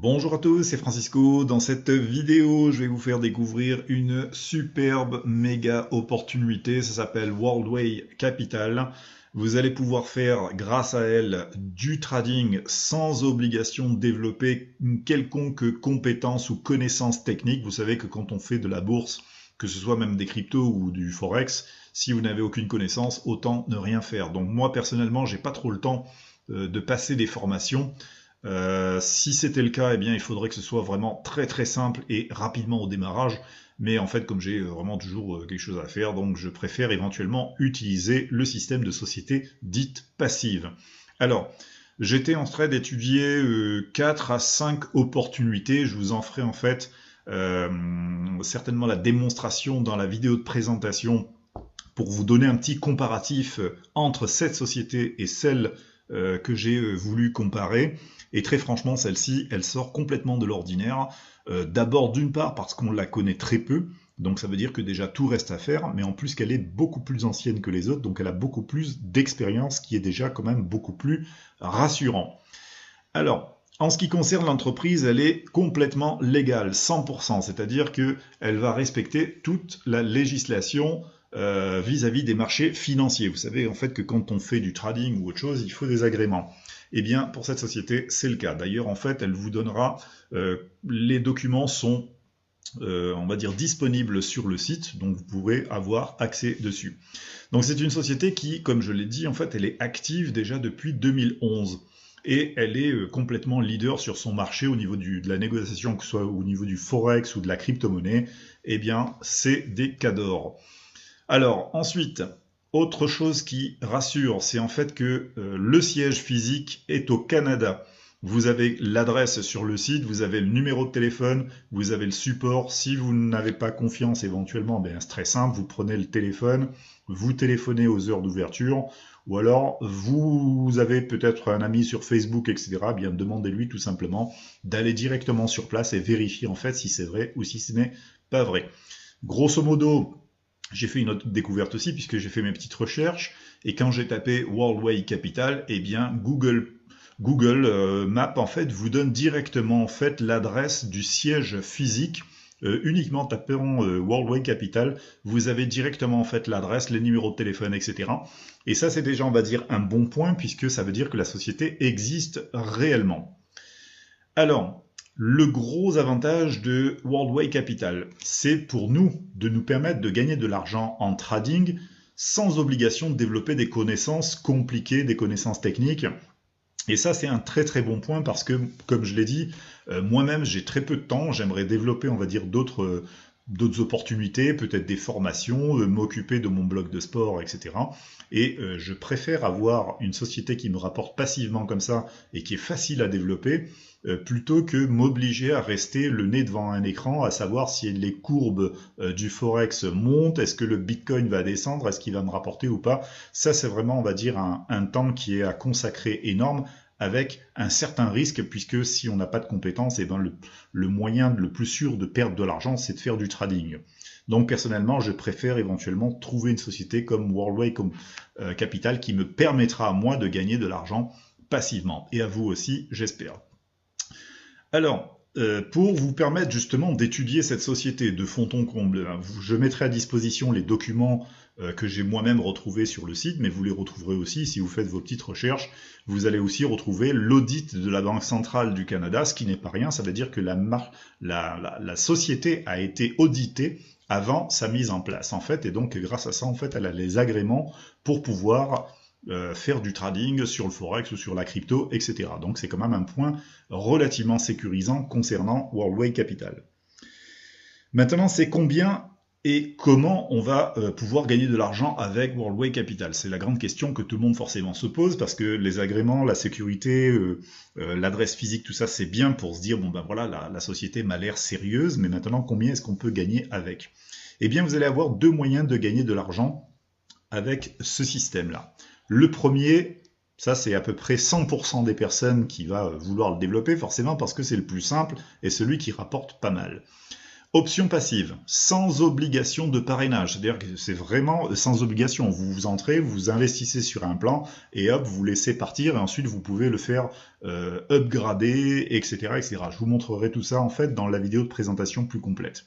Bonjour à tous, c'est Francisco. Dans cette vidéo, je vais vous faire découvrir une superbe méga opportunité. Ça s'appelle Worldway Capital. Vous allez pouvoir faire, grâce à elle, du trading sans obligation de développer une quelconque compétence ou connaissance technique. Vous savez que quand on fait de la bourse, que ce soit même des cryptos ou du forex, si vous n'avez aucune connaissance, autant ne rien faire. Donc moi personnellement, j'ai pas trop le temps de passer des formations. Si c'était le cas, eh bien, il faudrait que ce soit vraiment très très simple et rapidement au démarrage. Mais en fait, comme j'ai vraiment toujours quelque chose à faire, donc je préfère éventuellement utiliser le système de société dite passive. Alors, j'étais en train d'étudier 4 à 5 opportunités. Je vous en ferai en fait certainement la démonstration dans la vidéo de présentation pour vous donner un petit comparatif entre cette société et celle que j'ai voulu comparer. Et très franchement, celle-ci, elle sort complètement de l'ordinaire. D'abord, d'une part, parce qu'on la connaît très peu, donc ça veut dire que déjà tout reste à faire, mais en plus qu'elle est beaucoup plus ancienne que les autres, donc elle a beaucoup plus d'expérience, qui est déjà quand même beaucoup plus rassurant. Alors, en ce qui concerne l'entreprise, elle est complètement légale, 100%, c'est-à-dire qu'elle va respecter toute la législation vis-à-vis des marchés financiers. Vous savez en fait que quand on fait du trading ou autre chose, il faut des agréments. Eh bien, pour cette société, c'est le cas. D'ailleurs, en fait, elle vous donnera, les documents sont, on va dire, disponibles sur le site, donc vous pourrez avoir accès dessus. Donc c'est une société qui, comme je l'ai dit, en fait, elle est active déjà depuis 2011 et elle est complètement leader sur son marché au niveau de la négociation, que ce soit au niveau du forex ou de la crypto-monnaie. Eh bien, c'est des cadors. Alors, ensuite, autre chose qui rassure, c'est en fait que le siège physique est au Canada. Vous avez l'adresse sur le site, vous avez le numéro de téléphone, vous avez le support. Si vous n'avez pas confiance éventuellement, ben, c'est très simple, vous prenez le téléphone, vous téléphonez aux heures d'ouverture, ou alors vous avez peut-être un ami sur Facebook, etc. Bien, demandez-lui tout simplement d'aller directement sur place et vérifier en fait si c'est vrai ou si ce n'est pas vrai. Grosso modo, j'ai fait une autre découverte aussi puisque j'ai fait mes petites recherches et quand j'ai tapé Worldway Capital, eh bien Google Maps en fait vous donne directement en fait l'adresse du siège physique. Uniquement tapant Worldway Capital, vous avez directement en fait l'adresse, les numéros de téléphone, etc. Et ça c'est déjà on va dire un bon point puisque ça veut dire que la société existe réellement. Alors, le gros avantage de Worldway Capital, c'est pour nous de nous permettre de gagner de l'argent en trading sans obligation de développer des connaissances compliquées, des connaissances techniques. Et ça, c'est un très très bon point parce que, comme je l'ai dit, moi-même, j'ai très peu de temps. J'aimerais développer, on va dire, d'autres opportunités, peut-être des formations, m'occuper de mon blog de sport, etc. Et je préfère avoir une société qui me rapporte passivement comme ça et qui est facile à développer, plutôt que m'obliger à rester le nez devant un écran, à savoir si les courbes du forex montent, est-ce que le bitcoin va descendre, est-ce qu'il va me rapporter ou pas. Ça, c'est vraiment, on va dire, un temps qui est à consacrer énorme, avec un certain risque, puisque si on n'a pas de compétences, eh ben le moyen le plus sûr de perdre de l'argent, c'est de faire du trading. Donc personnellement, je préfère éventuellement trouver une société comme Worldway Capital qui me permettra à moi de gagner de l'argent passivement. Et à vous aussi, j'espère. Alors, pour vous permettre justement d'étudier cette société de fond en comble, je mettrai à disposition les documents que j'ai moi-même retrouvés sur le site, mais vous les retrouverez aussi si vous faites vos petites recherches. Vous allez aussi retrouver l'audit de la Banque centrale du Canada, ce qui n'est pas rien, ça veut dire que la société a été auditée avant sa mise en place, en fait, et donc grâce à ça, en fait, elle a les agréments pour pouvoir faire du trading sur le forex ou sur la crypto, etc. Donc c'est quand même un point relativement sécurisant concernant Worldway Capital. Maintenant, c'est combien et comment on va pouvoir gagner de l'argent avec Worldway Capital. C'est la grande question que tout le monde forcément se pose parce que les agréments, la sécurité, l'adresse physique, tout ça, c'est bien pour se dire, bon ben voilà, la société m'a l'air sérieuse, mais maintenant, combien est-ce qu'on peut gagner avec? Eh bien, vous allez avoir deux moyens de gagner de l'argent avec ce système-là. Le premier, ça c'est à peu près 100% des personnes qui va vouloir le développer, forcément parce que c'est le plus simple et celui qui rapporte pas mal. Option passive, sans obligation de parrainage, c'est-à-dire que c'est vraiment sans obligation. Vous entrez, vous investissez sur un plan et hop, vous laissez partir et ensuite vous pouvez le faire upgrader, etc., etc. Je vous montrerai tout ça en fait dans la vidéo de présentation plus complète.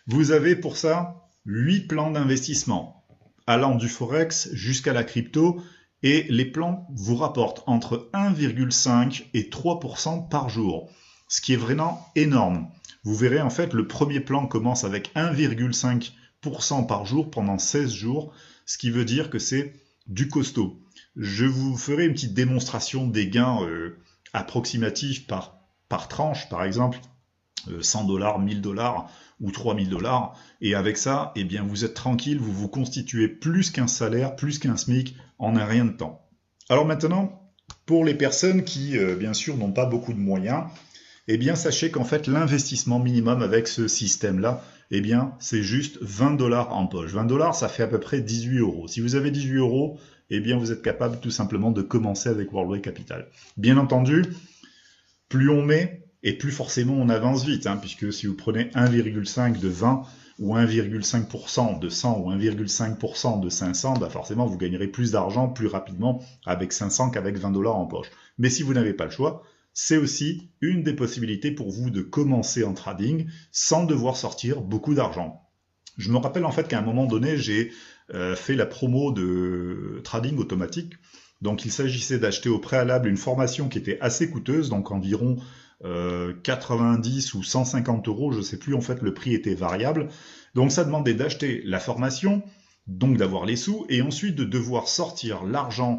Vous avez pour ça 8 plans d'investissement, allant du forex jusqu'à la crypto, et les plans vous rapportent entre 1,5 et 3% par jour, ce qui est vraiment énorme. Vous verrez en fait le premier plan commence avec 1,5% par jour pendant 16 jours, ce qui veut dire que c'est du costaud. Je vous ferai une petite démonstration des gains approximatifs par tranche, par exemple 100 $, 1000 $ ou 3000 $. Et avec ça, eh bien, vous êtes tranquille, vous vous constituez plus qu'un salaire, plus qu'un SMIC en un rien de temps. Alors maintenant, pour les personnes qui, bien sûr, n'ont pas beaucoup de moyens, eh bien, sachez qu'en fait, l'investissement minimum avec ce système-là, eh bien, c'est juste 20 $ en poche. 20 $, ça fait à peu près 18 €. Si vous avez 18 €, eh bien, vous êtes capable tout simplement de commencer avec Worldway Capital. Bien entendu, plus on met, et plus forcément on avance vite, hein, puisque si vous prenez 1,5 de 20 ou 1,5% de 100 ou 1,5% de 500, bah forcément vous gagnerez plus d'argent plus rapidement avec 500 qu'avec 20 $ en poche. Mais si vous n'avez pas le choix, c'est aussi une des possibilités pour vous de commencer en trading sans devoir sortir beaucoup d'argent. Je me rappelle en fait qu'à un moment donné, j'ai fait la promo de trading automatique. Donc il s'agissait d'acheter au préalable une formation qui était assez coûteuse, donc environ 90 ou 150 €, je ne sais plus, en fait le prix était variable. Donc ça demandait d'acheter la formation, donc d'avoir les sous, et ensuite de devoir sortir l'argent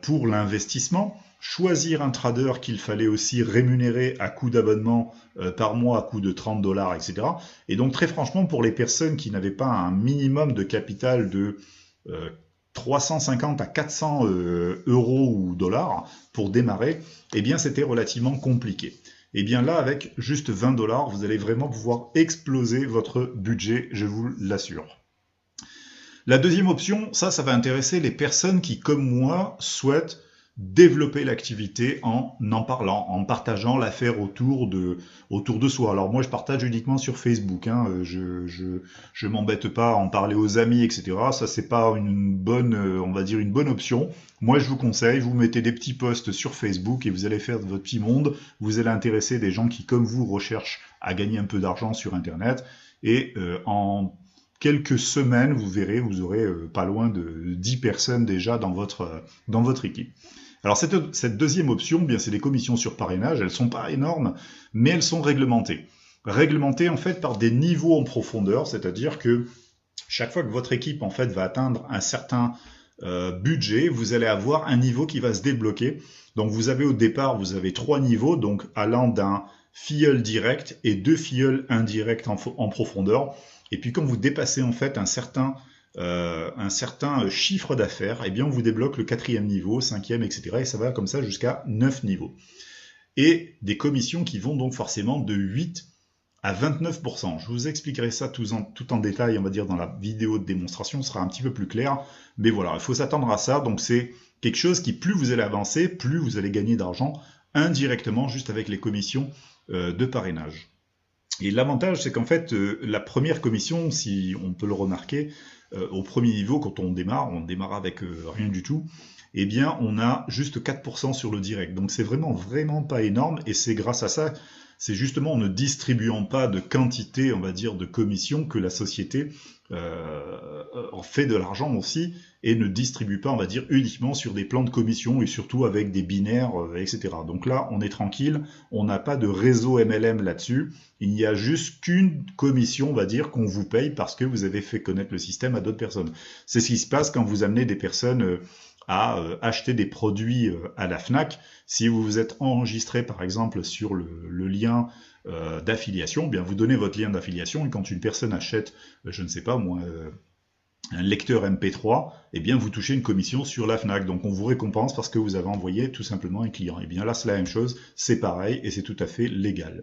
pour l'investissement, choisir un trader qu'il fallait aussi rémunérer à coût d'abonnement par mois, à coût de 30 $, etc. Et donc très franchement, pour les personnes qui n'avaient pas un minimum de capital de 350 à 400 € ou dollars pour démarrer, eh bien c'était relativement compliqué. Et bien là, avec juste 20 $, vous allez vraiment pouvoir exploser votre budget, je vous l'assure. La deuxième option, ça va intéresser les personnes qui, comme moi, souhaitent développer l'activité en parlant, en partageant l'affaire autour de soi. Alors moi, je partage uniquement sur Facebook, hein. Je m'embête pas à en parler aux amis, etc. Ça, c'est pas une bonne, on va dire, une bonne option. Moi, je vous conseille, vous mettez des petits posts sur Facebook et vous allez faire de votre petit monde. Vous allez intéresser des gens qui, comme vous, recherchent à gagner un peu d'argent sur Internet. Et en quelques semaines, vous verrez, vous aurez pas loin de 10 personnes déjà dans votre équipe. Alors cette deuxième option, bien c'est des commissions sur parrainage, elles sont pas énormes, mais elles sont réglementées. Réglementées en fait par des niveaux en profondeur, c'est-à-dire que chaque fois que votre équipe en fait va atteindre un certain budget, vous allez avoir un niveau qui va se débloquer. Donc vous avez au départ, vous avez 3 niveaux, donc allant d'un filleul direct et 2 filleuls indirects en profondeur. Et puis quand vous dépassez en fait un certain chiffre d'affaires, eh bien on vous débloque le 4e niveau, 5e, etc. Et ça va comme ça jusqu'à 9 niveaux. Et des commissions qui vont donc forcément de 8 à 29%. Je vous expliquerai ça tout en détail, on va dire, dans la vidéo de démonstration, ce sera un petit peu plus clair. Mais voilà, il faut s'attendre à ça. Donc c'est quelque chose qui, plus vous allez avancer, plus vous allez gagner d'argent indirectement, juste avec les commissions de parrainage. Et l'avantage, c'est qu'en fait, la première commission, si on peut le remarquer, au premier niveau, quand on démarre avec rien du tout, eh bien, on a juste 4% sur le direct. Donc, c'est vraiment pas énorme. Et c'est grâce à ça, c'est justement en ne distribuant pas de quantité, on va dire, de commissions que la société fait de l'argent aussi et ne distribue pas, on va dire, uniquement sur des plans de commission et surtout avec des binaires, etc. Donc là, on est tranquille, on n'a pas de réseau MLM là-dessus. Il n'y a juste qu'une commission, on va dire, qu'on vous paye parce que vous avez fait connaître le système à d'autres personnes. C'est ce qui se passe quand vous amenez des personnes à acheter des produits à la FNAC. Si vous vous êtes enregistré par exemple sur le lien d'affiliation, bien vous donnez votre lien d'affiliation et quand une personne achète, je ne sais pas moi, un lecteur MP3, eh bien vous touchez une commission sur la FNAC. Donc on vous récompense parce que vous avez envoyé tout simplement un client. Et bien là c'est la même chose, c'est pareil et c'est tout à fait légal.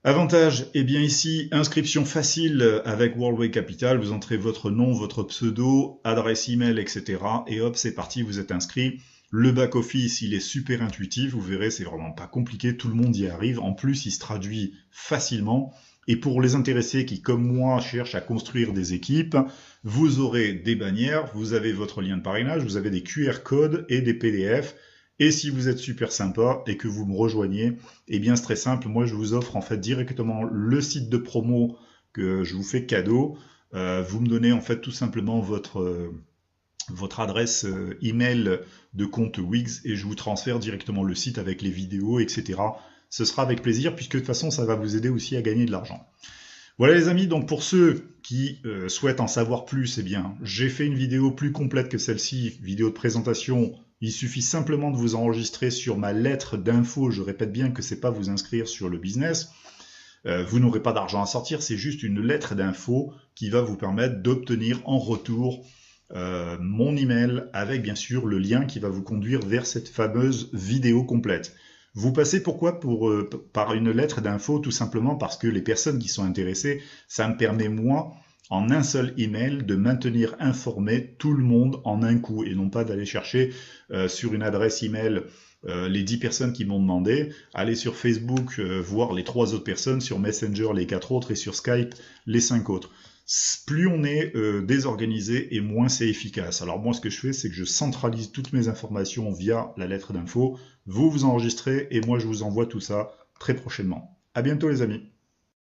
Avantage, eh bien ici, inscription facile avec Worldway Capital, vous entrez votre nom, votre pseudo, adresse email, etc. Et hop, c'est parti, vous êtes inscrit. Le back-office, il est super intuitif, vous verrez, c'est vraiment pas compliqué, tout le monde y arrive. En plus, il se traduit facilement. Et pour les intéressés qui, comme moi, cherchent à construire des équipes, vous aurez des bannières, vous avez votre lien de parrainage, vous avez des QR codes et des PDF. Et si vous êtes super sympa et que vous me rejoignez, eh bien c'est très simple, moi je vous offre en fait directement le site de promo que je vous fais cadeau. Vous me donnez en fait tout simplement votre adresse email de compte Wix et je vous transfère directement le site avec les vidéos, etc. Ce sera avec plaisir puisque de toute façon ça va vous aider aussi à gagner de l'argent. Voilà les amis, donc pour ceux qui souhaitent en savoir plus, eh bien j'ai fait une vidéo plus complète que celle-ci, vidéo de présentation. Il suffit simplement de vous enregistrer sur ma lettre d'info. Je répète bien que c'est pas vous inscrire sur le business. Vous n'aurez pas d'argent à sortir, c'est juste une lettre d'info qui va vous permettre d'obtenir en retour mon email avec bien sûr le lien qui va vous conduire vers cette fameuse vidéo complète. Vous passez pourquoi par une lettre d'info? Tout simplement parce que les personnes qui sont intéressées, ça me permet moi, en un seul email, de maintenir informé tout le monde en un coup et non pas d'aller chercher sur une adresse email les 10 personnes qui m'ont demandé, aller sur Facebook voir les 3 autres personnes, sur Messenger les 4 autres et sur Skype les 5 autres. Plus on est désorganisé et moins c'est efficace. Alors moi ce que je fais c'est que je centralise toutes mes informations via la lettre d'info, vous vous enregistrez et moi je vous envoie tout ça très prochainement. À bientôt les amis.